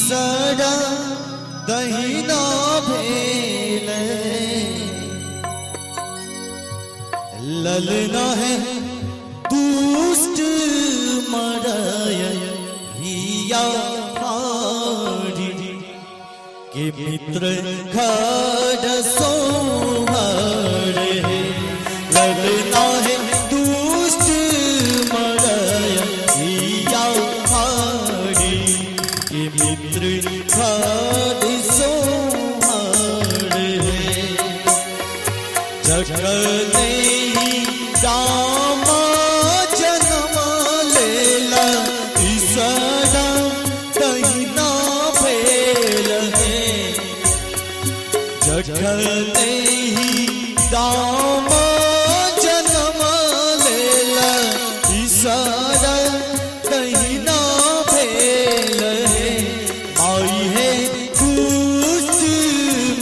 ईसरा दहिना भेल ललना है दुष्ट मरय हिया हारी के मित्र घर सोहर ललना है दुष्ट मरय हिया हारी के मित्र घर सोहर जगने रामा जन्म लेला ईसरा दहिना भेल जगने रामा जन्म लेला ईसरा दहिना भेल आई है दुष्ट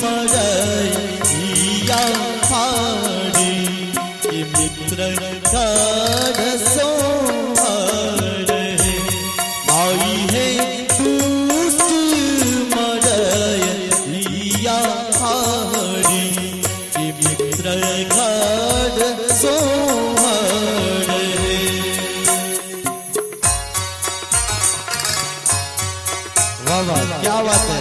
मरय हिया हारी मित्र घर सोहर आई है दुष्ट मरय हिया हारी मित्र घर सोहर। वाह वाह क्या बात है।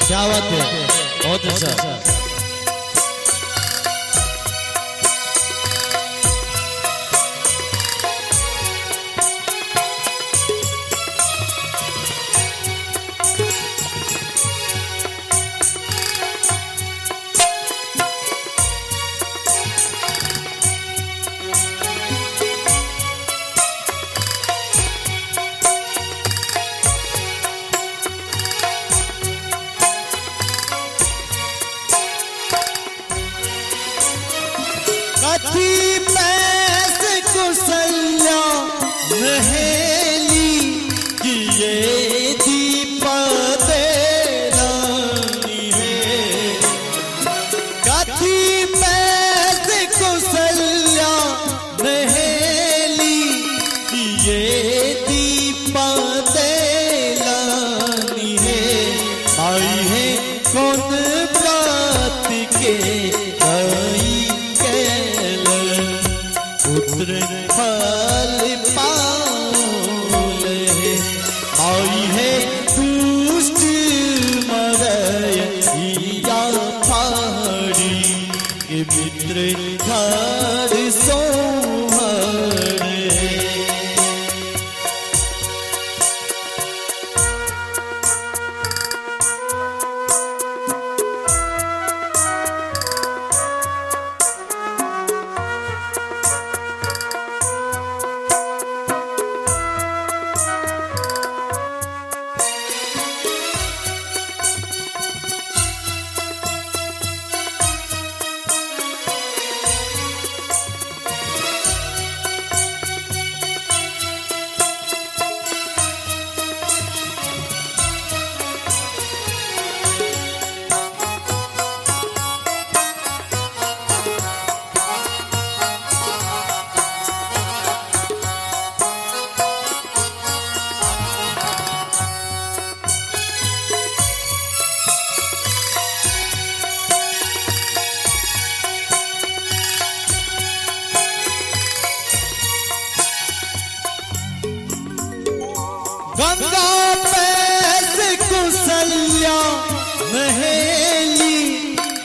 क्या बात है, बहुत अच्छा। कथी पैसे कुशल्या नहेली किए दीप देरानी है कथी पैसे कुशल्या नहेली किए दीप देरानी है आई है कौन व्रत के पुत्र फल पाले आई है दुष्ट मरय हिया हारी के मित्र घर सोहर। गंगा पैसे कुशल्या नहेली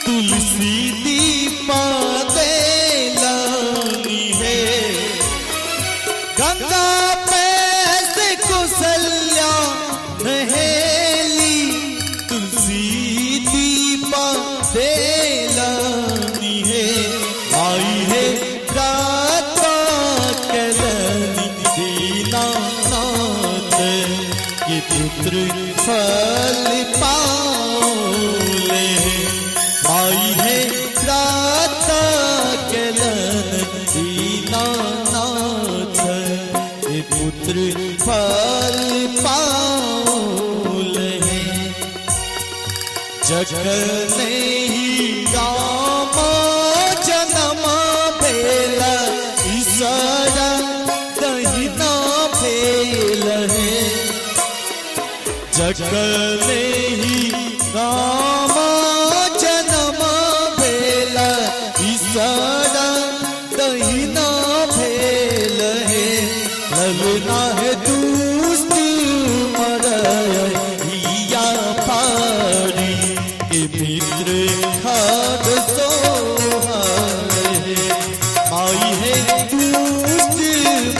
तुलसी दीपा देलानी है गंगा पैसे कुशल्या नहेली तुलसी दीपा देलानी है आई है प्रातः कलनी दीना के पुत्र फल पाले आई है प्रातः कलन दीनानाथ के पुत्र फल जखने ही राम जन्म भेल ईश्वर दहिना भेल है। जखने ही राम जन्म भेल ईश्वर दहिना भेल है। ललना है दुष्ट मरैया फारी के मित्र खाद सोहार है। आई है दुष्ट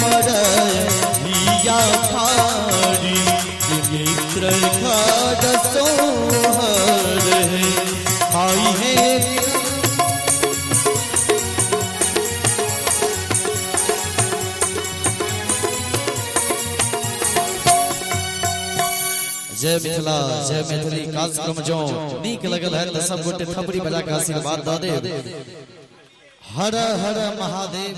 मरैया फारी के मित्र खाद सोहार है। आई है जय मिथिला जय मैथिली कार्यक्रम जो नीक लगल है तो सब गोटे थपड़ी बजा के आशीर्वाद दे। हर हर महादेव।